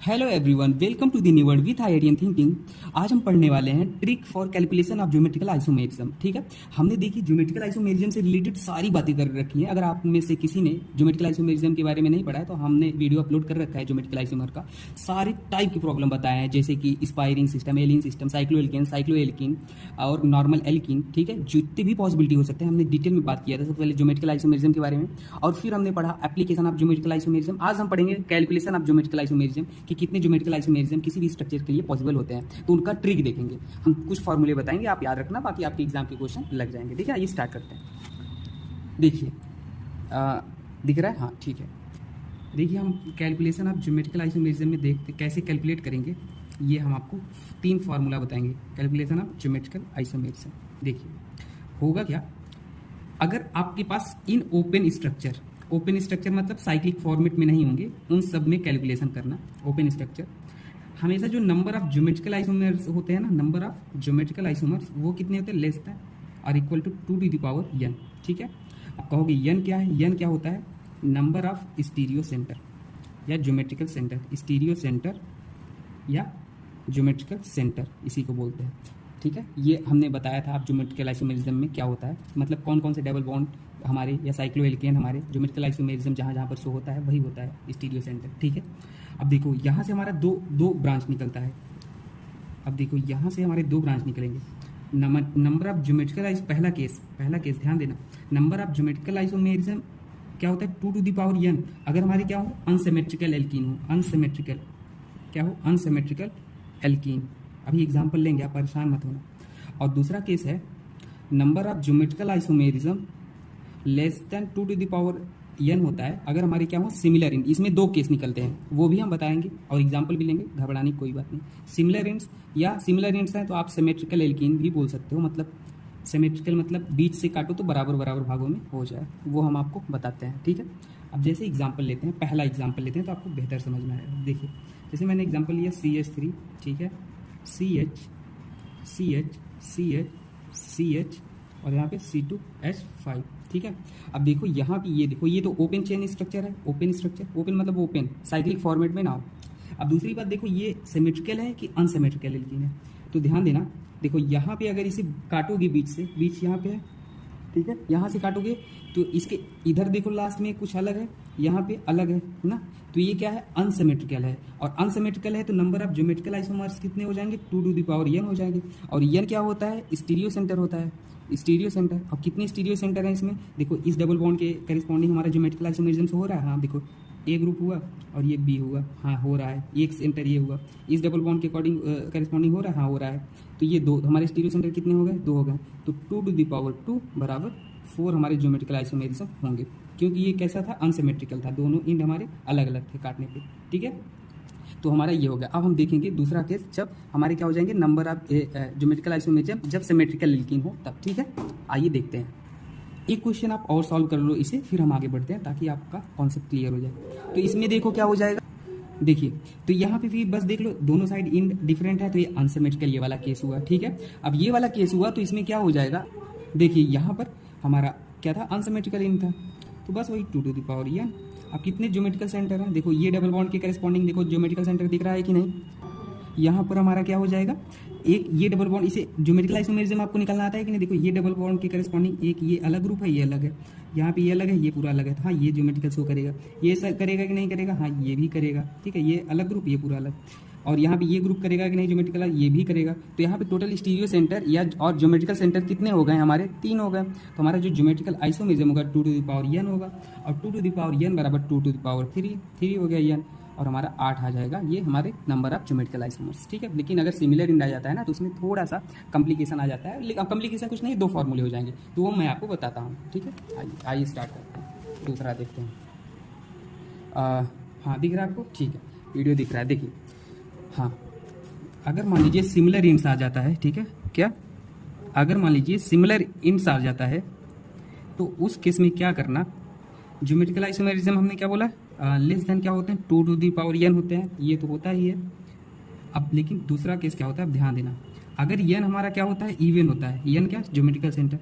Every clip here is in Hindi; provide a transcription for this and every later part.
Hello everyone, welcome to the new world with आइडियन थिंकिंग। आज हम पढ़ने वाले हैं trick for calculation of geometrical isomerism. ठीक है, हमने देखी ज्योमेट्रिकल आइसोमेरिज्म से रिलेटेड सारी बातें कर रखी हैं। अगर आप में से किसी ने ज्योमेट्रिकल आइसोमेरिज्म के बारे में नहीं पढ़ा है तो हमने वीडियो अपलोड कर रखा है ज्योमेट्रिकल आइसोमर का। सारे टाइप की प्रॉब्लम बताए हैं, जैसे कि स्पायरिंग सिस्टम, एलियन सिस्टम, साइक्लोएल्केन और नॉर्मल एल्किन। ठीक है, जितने भी पॉसिबिलिटी हो सकते हैं हमने डिटेल में बात किया था। सबसे पहले ज्योमेट्रिकल आइसोमेरिज्म के बारे में, और फिर हमने पढ़ा एप्लीकेशन ऑफ ज्योमेट्रिकल आइसोमेरिज्म। आज हम पढ़ेंगे कैलकुलेशन ऑफ ज्योमेट्रिकल आइसोमेरिज्म कि कितने ज्योमेट्रिकल आइसोमेरिज्म किसी भी स्ट्रक्चर के लिए पॉसिबल होते हैं, तो उनका ट्रिक देखेंगे। हम कुछ फॉर्मूले बताएंगे, आप याद रखना, बाकी आपके एग्जाम के क्वेश्चन लग जाएंगे। ठीक है, आइए स्टार्ट करते हैं। देखिए, दिख रहा है? हाँ, ठीक है। देखिए, हम कैलकुलेशन ऑफ ज्योमेट्रिकल आइसोमेरिज्म में देखते कैसे कैलकुलेट करेंगे। ये हम आपको 3 फार्मूला बताएंगे कैलकुलेशन ऑफ ज्योमेट्रिकल आइसोमेरिज्म। देखिए, होगा क्या, अगर आपके पास इन ओपन स्ट्रक्चर मतलब साइक्लिक फॉर्मेट में नहीं होंगे, उन सब में कैलकुलेशन करना। ओपन स्ट्रक्चर हमेशा जो नंबर ऑफ ज्योमेट्रिकल आइसोमर्स होते हैं ना, नंबर ऑफ ज्योमेट्रिकल आइसोमर्स वो कितने होते हैं, लेस देन और इक्वल टू 2 n। ठीक है, अब कहोगे n क्या है? n क्या होता है? नंबर ऑफ स्टीरियो सेंटर या ज्योमेट्रिकल सेंटर, स्टीरियो सेंटर या ज्योमेट्रिकल सेंटर इसी को बोलते हैं। ठीक है, ये हमने बताया था आप ज्योमेट्रिकल आइसोमेरिज्म में क्या होता है, मतलब कौन कौन से डबल बॉन्ड हमारे या साइक्लोएल्केन हमारे ज्योमेट्रिकल आइसोमेरिज्म जहाँ जहाँ पर शो होता है वही होता है स्टीरियो सेंटर। ठीक है, अब देखो यहाँ से हमारा दो ब्रांच निकलता है। अब देखो यहाँ से हमारे 2 ब्रांच निकलेंगे। नंबर ऑफ ज्योमेट्रिकल पहला केस ध्यान देना, नंबर ऑफ ज्योमेट्रिकल आइसोमेरिज्म क्या होता है 2 n। अगर हमारे क्या हो, अनसिमेट्रिकल एल्कीन हो, अनसिमेट्रिकल क्या हो, अनसिमेट्रिकल एल्कीन। अभी एग्जांपल लेंगे, आप परेशान मत होना। और दूसरा केस है number of geometrical isomerism less than 2 n होता है अगर हमारे क्या हो, सिमिलर इंड। इसमें 2 केस निकलते हैं, वो भी हम बताएंगे और एग्जांपल भी लेंगे, घबराने की कोई बात नहीं। सिमिलर इंड्स हैं तो आप सिमेट्रिकल एल्कीन भी बोल सकते हो, मतलब सिमेट्रिकल मतलब बीच से काटो तो बराबर बराबर भागों में हो जाए, वो हम आपको बताते हैं। ठीक है, अब जैसे एग्जाम्पल लेते हैं, पहला एग्जाम्पल लेते हैं तो आपको बेहतर समझ में आएगा। देखिए, जैसे मैंने एग्जाम्पल लिया CH3, ठीक है, CH और यहाँ पे C2H5। ठीक है, अब देखो यहाँ पे, ये देखो, ये तो ओपन चेन स्ट्रक्चर है। ओपन मतलब ओपन, साइक्लिक फॉर्मेट में ना हो। अब दूसरी बात देखो, ये सिमेट्रिकल है कि अनसिमेट्रिकल एल्कीन है, तो ध्यान देना। देखो यहाँ पे अगर इसे काटोगे बीच से, बीच यहाँ पे है, ठीक है, यहाँ से काटोगे तो इसके इधर देखो लास्ट में कुछ अलग है, यहाँ पे अलग है ना, तो ये क्या है, अनसिमेट्रिकल है। और अनसिमेट्रिकल है तो नंबर ऑफ ज्योमेट्रिकल आइसोमर्स कितने हो जाएंगे, 2n हो जाएंगे। और n क्या होता है, स्टीरियो सेंटर होता है, स्टीरियो सेंटर। और कितने स्टीरियो सेंटर हैं इसमें, देखो इस डबल बॉन्ड के करिस्पॉन्डिंग हमारा ज्योमेट्रिकल आइसोमेरिज्म से हो रहा है। हाँ देखो, ए ग्रुप हुआ और ये बी हुआ, हाँ हो रहा है, एक सेंटर ये हुआ, इस डबल बॉन्ड के अकॉर्डिंग करिस्पॉन्डिंग हो रहा है, हाँ हो रहा है। तो ये 2 हमारे स्टीरियो सेंटर कितने हो गए, 2 हो गए। तो 2 बराबर 4 हमारे ज्योमेट्रिकल आइसोमेरिज्म होंगे, क्योंकि ये कैसा था, अनसिमेट्रिकल था, दोनों इंड हमारे अलग अलग थे काटने पे। ठीक है, तो हमारा ये हो गया। अब हम देखेंगे दूसरा केस, जब हमारे क्या हो जाएंगे, नंबर ऑफ ज्योमेट्रिकल आइसोमेरिज्म जब सिमेट्रिकल एल्कीन हो तब। ठीक है, आइए देखते हैं। एक क्वेश्चन आप और सॉल्व कर लो इसे, फिर हम आगे बढ़ते हैं ताकि आपका कॉन्सेप्ट क्लियर हो जाए। तो इसमें देखो क्या हो जाएगा, देखिए, तो यहाँ पे भी बस देख लो, दोनों साइड इंड डिफरेंट है, तो ये अनसिमेट्रिकल ये वाला केस हुआ। ठीक है, अब ये वाला केस हुआ तो इसमें क्या हो जाएगा, देखिए यहाँ पर हमारा क्या था, अनसिमेट्रिकल इंड था, तो बस वही 2n। अब कितने ज्योमेट्रिकल सेंटर हैं, देखो ये डबल बॉन्ड के करेस्पॉन्डिंग देखो ज्योमेट्रिकल सेंटर दिख रहा है कि नहीं। यहाँ पर हमारा क्या हो जाएगा, एक ये डबल बॉन्ड, इसे ज्योमेट्रिकल आइसोमेरिज्म आपको निकालना आता है कि नहीं। देखो ये डबल बॉन्ड के करेस्पॉन्डिंग एक ये अलग ग्रुप है, ये अलग है, यहाँ पे ये अलग है, ये पूरा अलग है, तो हाँ ये ज्योमेट्रिकल शो करेगा। ये करेगा कि नहीं करेगा, हाँ ये भी करेगा। ठीक है, ये अलग ग्रुप, ये पूरा अलग। और यहाँ पे ये ग्रुप करेगा कि नहीं ज्योमेट्रिकल, ये भी करेगा। तो यहाँ पे टोटल स्टीरियो सेंटर या और ज्योमेट्रिकल सेंटर कितने हो गए हमारे, 3 हो गए। तो हमारा जो ज्योमेट्रिकल आइसोमेरिज्म होगा 2n होगा, और 2n बराबर 3 हो गया n, और हमारा 8 आ जाएगा, ये हमारे नंबर ऑफ ज्योमेट्रिकल आइसोमर्स। ठीक है, लेकिन अगर सिमिलर इंड आ जाता है ना तो उसमें थोड़ा सा कॉम्प्लिकेशन आ जाता है, लेकिन कॉम्प्लिकेशन कुछ नहीं, 2 फॉर्मूले हो जाएंगे, तो वो मैं आपको बताता हूँ। ठीक है, आइए स्टार्ट करते हैं, दूसरा देखते हैं। हाँ दिख रहा है आपको, ठीक है, वीडियो दिख रहा है। देखिए, हाँ अगर मान लीजिए सिमिलर इंड्स आ जाता है, ठीक है, क्या, अगर मान लीजिए सिमिलर इंड्स आ जाता है तो उस केस में क्या करना, ज्योमेट्रिकल आइसोमेरिज्म हमने क्या बोला, लेस देन क्या होते हैं, 2n होते हैं, ये तो होता ही है। अब लेकिन दूसरा केस क्या होता है, अब ध्यान देना, अगर n हमारा क्या होता है, इवन होता है, n क्या, ज्योमेट्रिकल सेंटर,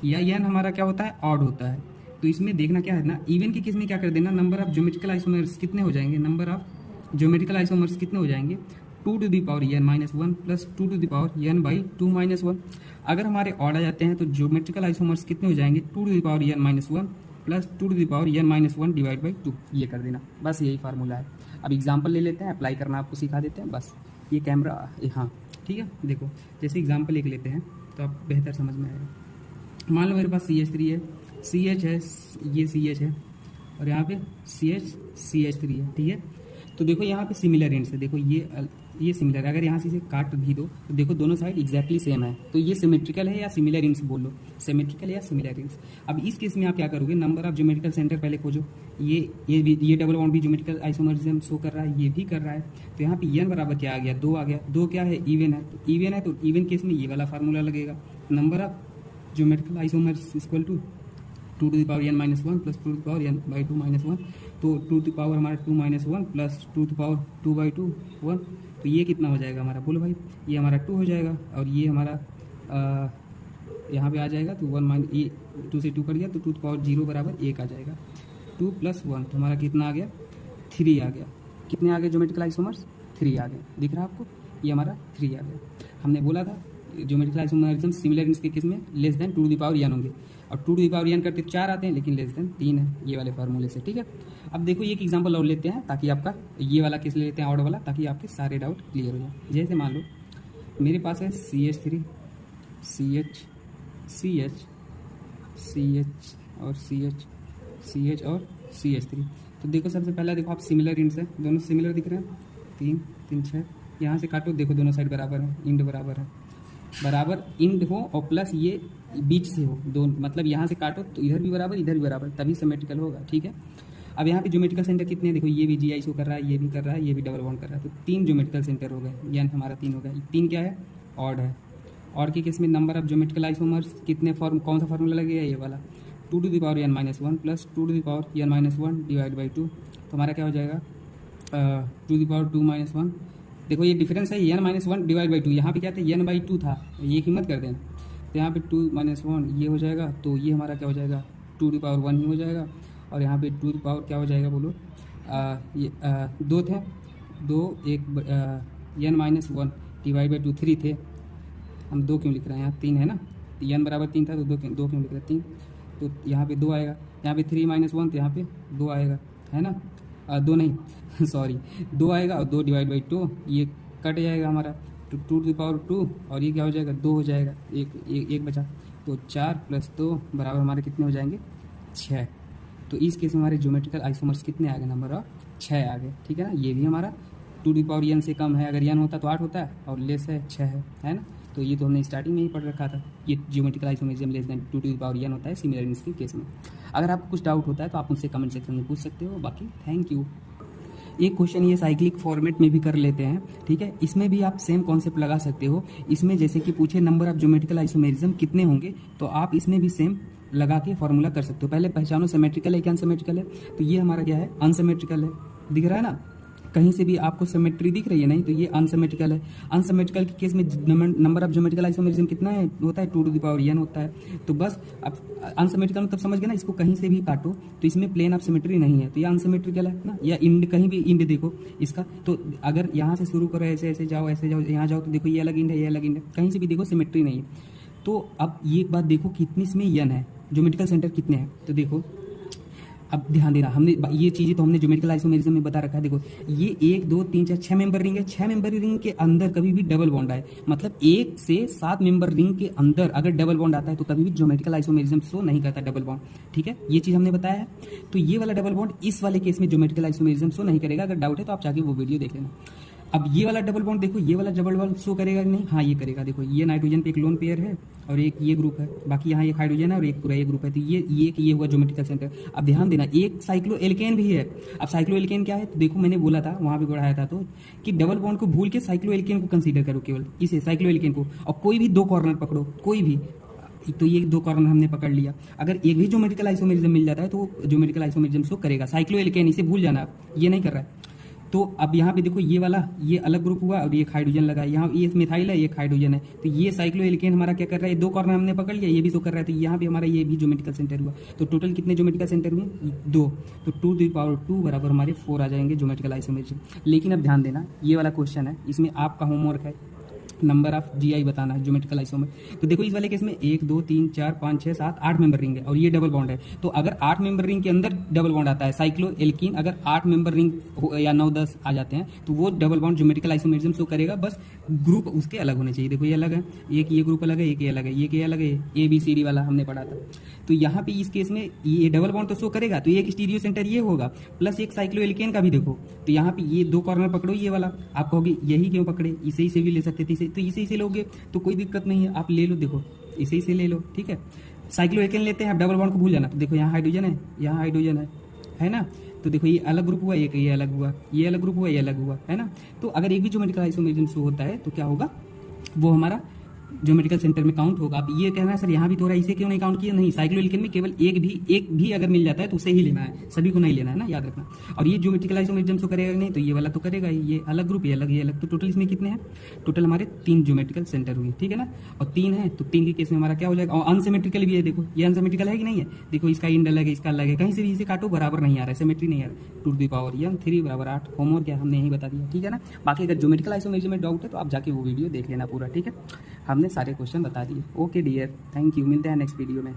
या n हमारा क्या होता है, ऑड होता है, तो इसमें देखना क्या है ना, इवन के केस में क्या कर देना, नंबर ऑफ ज्योमेट्रिकल आइसोमर्स कितने हो जाएंगे, नंबर ऑफ ज्योमेट्रिकल आइसोमर्स कितने हो जाएंगे, 2⁻n-1 प्लस 2⁻n/2 -1। अगर हमारे ऑड आ जाते हैं तो ज्योमेट्रिकल आइसोमर्स कितने हो जाएंगे, 2⁻n-1 plus 2⁻n-1 divide by 2। ये कर देना, बस यही फार्मूला है। अब एग्जाम्पल ले लेते हैं, अप्लाई करना आपको सिखा देते हैं बस। ये कैमरा, हाँ ठीक है, देखो जैसे एग्जाम्पल एक लेते हैं तो आप बेहतर समझ में आएगा। मान लो मेरे पास CH3 है, CH है, ये CH है और यहाँ पे CH3 है, ठीक है। तो देखो यहाँ पे सिमिलर एंड्स है, देखो ये सिमिलर है। अगर यहाँ से इसे काट भी दो तो देखो दोनों साइड एग्जैक्टली सेम है, तो ये सिमेट्रिकल है या सिमिलर एंड्स बोल लो, सिमेट्रिकल या सिमिलर एंड्स। अब इस केस में आप क्या करोगे, नंबर ऑफ ज्योमेट्रिकल सेंटर पहले खोजो। ये डबल बॉन्ड भी ज्योमेट्रिकल आइसोमरिज्म शो कर रहा है, ये भी कर रहा है। तो यहाँ पे n बराबर क्या आ गया, 2 आ गया। 2 क्या है, इवन है, तो इवन केस में ये वाला फार्मूला लगेगा, number of geometrical isomers equal to 2⁻n-1 plus 2⁻n/2 -1। तो 2 की पावर हमारा 2 -1 प्लस 2 की पावर 2/2 1। तो ये कितना हो जाएगा हमारा, बोलो भाई, ये हमारा 2 हो जाएगा और ये हमारा यहाँ पे आ जाएगा तो 1 ये 2 से 2 कट गया तो 2 की पावर 0 बराबर 1 आ जाएगा। 2 + 1 तो हमारा कितना आ गया, 3 आ गया। कितने आ गए ज्योमेट्रिकल आइसोमर्स, 3 आ गए। दिख रहा है आपको, ये हमारा 3 आ गया। हमने बोला था ज्योमेट्रिकल आइसोमरिज्म सिमिलर के केस में लेस देन 2n होंगे, और 2n करते 4 आते हैं लेकिन लेस देन 3 है, ये वाले फार्मूले से, ठीक है। अब देखो ये एक एग्जांपल और लेते हैं ताकि आपका ये वाला केस लेते हैं ऑड वाला, ताकि आपके सारे डाउट क्लियर हो जाए। जैसे मान लो मेरे पास है CH3 CH CH CH और CH और CH3। तो देखो सबसे पहला देखो आप सिमिलर इंड्स है, दोनों सिमिलर दिख रहे हैं, 3 3 6। यहाँ से काटो, देखो दोनों साइड बराबर है, इंड बराबर है, बराबर इंड हो और प्लस ये बीच से हो, दोनों मतलब यहाँ से काटो तो इधर भी बराबर इधर भी बराबर, तभी सिमेट्रिकल होगा, ठीक है। अब यहाँ पे ज्योमेट्रिकल सेंटर कितने हैं, देखो ये भी GI शो कर रहा है, ये भी कर रहा है, ये भी डबल बॉन्ड कर रहा है, तो 3 ज्योमेट्रिकल सेंटर हो गए, यानी हमारा 3 हो गया। 3 क्या है, ऑड है। ऑड के केस में नंबर ऑफ ज्योमेट्रिकल आइसोमर्स कितने कौन सा फार्मूला लगेगा, ये वाला 2⁻n-1 plus 2⁻n-1 divide by 2। तो हमारा क्या हो जाएगा 2⁻2 -1। देखो ये डिफरेंस है, n-1 डिवाइड बाई 2, यहाँ पे क्या था n/2 था, ये कीमत कर देना। तो यहाँ पे 2 -1 ये हो जाएगा, तो ये हमारा क्या हो जाएगा 2⁻1 ही हो जाएगा। और यहाँ पे 2 क्या हो जाएगा बोलो, ये 2 थे, 2 1 n-1 डिवाइड बाई 2 3 थे, हम 2 क्यों लिख रहे हैं, यहाँ 3 है ना, n बराबर 3 था तो 2 क्यों लिख रहे हैं 3। तो यहाँ पे 2 आएगा, यहाँ पे 3 -1 तो यहाँ पे 2 आएगा, है ना, 2 नहीं सॉरी 2 आएगा और 2 डिवाइड बाई 2 ये कट जाएगा हमारा, तो 2⁻2 और ये क्या हो जाएगा 2 हो जाएगा, एक बचा, तो 4 + 2 बराबर हमारे कितने हो जाएंगे 6। तो इस केस में हमारे ज्योमेट्रिकल आइसोमर्स कितने आ गए, नंबर ऑफ 6 आ गए, ठीक है ना। ये भी हमारा 2n से कम है, अगर n होता तो 8 होता है और लेस है 6 है ना। तो ये तो हमने स्टार्टिंग में ही पढ़ रखा था, ये geometrical isomerism less than 2n होता है सिमिलर इंड्स के केस में। अगर आपको कुछ डाउट होता है तो आप मुझसे कमेंट सेक्शन में पूछ सकते हो। बाकी थैंक यू। एक क्वेश्चन ये साइक्लिक फॉर्मेट में भी कर लेते हैं, ठीक है। इसमें भी आप सेम कॉन्सेप्ट लगा सकते हो। इसमें जैसे कि पूछे नंबर ऑफ ज्योमेट्रिकल आइसोमेरिज्म कितने होंगे, तो आप इसमें भी सेम लगा के फॉर्मूला कर सकते हो। पहले पहचानो सिमेट्रिकल है कि अनसिमेट्रिकल है, तो ये हमारा क्या है अनसिमेट्रिकल है, दिख रहा है ना, कहीं से भी आपको सिमेट्री दिख रही है नहीं, तो ये अनसिमेट्रिकल है। अनसिमेट्रिकल के केस में नंबर ऑफ ज्योमेट्रिकल आइसोमेरिज्म कितना है होता है 2n होता है। तो बस अब अनसिमेट्रिकल मतलब समझ गए ना, इसको कहीं से भी काटो तो इसमें प्लेन ऑफ सिमेट्री नहीं है, तो ये अनसिमेट्रिकल है ना। या इंड, कहीं भी इंड देखो इसका, तो अगर यहाँ से शुरू करो ऐसे ऐसे जाओ यहाँ जाओ तो देखो ये अलग इंड है, ये अलग इंड है, कहीं से भी देखो सिमेट्री नहीं है। तो अब ये एक बात देखो कितनी इसमें n है, ज्योमेट्रिकल सेंटर कितने हैं, तो देखो अब ध्यान देना, हमने ये चीज़ें तो हमने ज्योमेट्रिकल आइसोमेरिज्म में बता रखा है। देखो ये 1 2 3 4 6 मेंबर रिंग है, 6 मेंबर रिंग के अंदर कभी भी डबल बॉन्ड आए, मतलब 1 से 7 मेंबर रिंग के अंदर अगर डबल बॉन्ड आता है तो कभी भी ज्योमेट्रिकल आइसोमेरिज्म शो नहीं करता डबल बॉन्ड, ठीक है, ये चीज़ हमने बताया है। तो ये वाला डबल बॉन्ड इस वाले केस में ज्योमेट्रिकल आइसोमेरिज्म शो नहीं करेगा। अगर डाउट है तो आप जाके वो वीडियो देख लेना। अब ये वाला डबल बॉन्ड देखो, ये वाला डबल बॉन्ड शो करेगा कि नहीं, हाँ ये करेगा। देखो ये नाइट्रोजन पे एक लोन पेयर है और एक ये ग्रुप है, बाकी यहाँ एक हाइड्रोजन है और एक पूरा ये ग्रुप है, तो ये हुआ ज्योमेट्रिकल सेंटर। अब ध्यान देना एक साइक्लो एल्केन भी है। अब साइक्लो एल्केन क्या है, तो देखो मैंने बोला था वहाँ पे पढ़ाया था तो कि डबल बॉन्ड को भूल के साइक्लो एल्केन को कंसीडर करो, केवल इसे साइक्लो एल्केन को, और कोई भी 2 कॉर्नर पकड़ो, कोई भी, तो ये 2 कॉर्नर हमने पकड़ लिया। अगर एक भी ज्योमेट्रिकल आइसोमेरिज्म मिल जाता है तो ज्योमेट्रिकल आइसोमेरिज्म शो करेगा। साइक्लो एल्केन इसे भूल जाना, आप ये नहीं कर रहा है। तो अब यहाँ पे देखो ये वाला ये अलग ग्रुप हुआ और ये एक हाइड्रोजन लगा, यहाँ ये मिथाइल है, ये एक हाइड्रोजन है, तो ये साइक्लोएल्केन हमारा क्या कर रहा है, दो कॉर्नर हमने पकड़ लिया, ये भी शो कर रहा है, तो यहाँ पे हमारा ये भी ज्योमेट्रिकल सेंटर हुआ। तो टोटल कितने ज्योमेट्रिकल सेंटर हुए, 2। तो 2 बराबर हमारे 4 आ जाएंगे ज्योमेट्रिकल आइसोमेरिज्म। लेकिन अब ध्यान देना, ये वाला क्वेश्चन है, इसमें आपका होमवर्क है नंबर ऑफ जीआई बताना है ज्योमेट्रिकल आइसोमर। तो देखो इस वाले केस में 1 2 3 4 5 6 7 8 मेंबर रिंग है और ये डबल बॉन्ड है। तो अगर 8 मेंबर रिंग के अंदर डबल बॉन्ड आता है साइक्लो एल्कीन, अगर 8 मेंबर रिंग या 9 10 आ जाते हैं तो वो double bond geometrical isomerism show करेगा, बस ग्रुप उसके अलग होने चाहिए। देखो ये अलग है, एक ये ग्रुप अलग है, एक ये अलग है, ये क्या अलग है, ABCD वाला हमने पढ़ा था। तो यहाँ पे इस केस में ये डबल बॉन्ड तो शो करेगा, तो एक स्टीरियो सेंटर ये होगा प्लस एक साइक्लो एल्केन का भी देखो। तो यहाँ पे ये 2 कॉर्नर पकड़ो ये वाला, आप कहोगे यही क्यों पकड़े, इसे ही से भी ले सकते थे, तो इसे ही से लोगे तो कोई दिक्कत नहीं है, आप ले लो, देखो इसे ही से ले लो, ठीक है। साइक्लो एल्केन लेते हैं, आप डबल बॉन्ड को भूल जाना। तो देखो यहाँ हाइड्रोजन है, यहाँ हाइड्रोजन है ना। तो देखो ये अलग ग्रुप हुआ, एक ये अलग हुआ, ये अलग ग्रुप हुआ, ये अलग हुआ, है ना। तो अगर एक भी ज्योमेट्रिकल आइसोमेरिज्म शो होता है तो क्या होगा, वो हमारा ज्योमेट्रिकल सेंटर में काउंट होगा। आप ये कहना है सर यहाँ भी थोड़ा इसे क्यों नहीं काउंट किया, नहीं, साइक्लोएल्केन में केवल एक भी अगर मिल जाता है तो उसे ही लेना है, सभी को नहीं लेना है ना, याद रखना। और ये ज्योमेट्रिकल आइसोमेरिज्म शो करेगा नहीं, तो ये वाला तो करेगा ही, ये अलग ग्रुप, ये अलग, ये अलग। तो टोटल इसमें कितने हैं, टोटल हमारे 3 ज्योमेट्रिकल सेंटर हुए, ठीक है ना। और 3 है तो 3 के केस में हमारा क्या हो जाएगा, और अनसिमेट्रिकल भी है, देखो ये अनसिमेट्रिकल है कि नहीं है, देखो इसका इंड अलग है, इसका अलग है, कहीं से भी इसे काटो बराबर नहीं आ रहा है, सिमेट्री नहीं आ रहा है। 2 टू द पावर n 3 बराबर 8, होमवर्क क्या हमने यही बता दिया, ठीक है ना। बाकी अगर ज्योमेट्रिकल आइसोमेरिज्म में डाउट है तो आप जाके वो वीडियो देख लेना पूरा, ठीक है। हमने सारे क्वेश्चन बता दिए। ओके डियर, थैंक यू, मिलते हैं नेक्स्ट वीडियो में।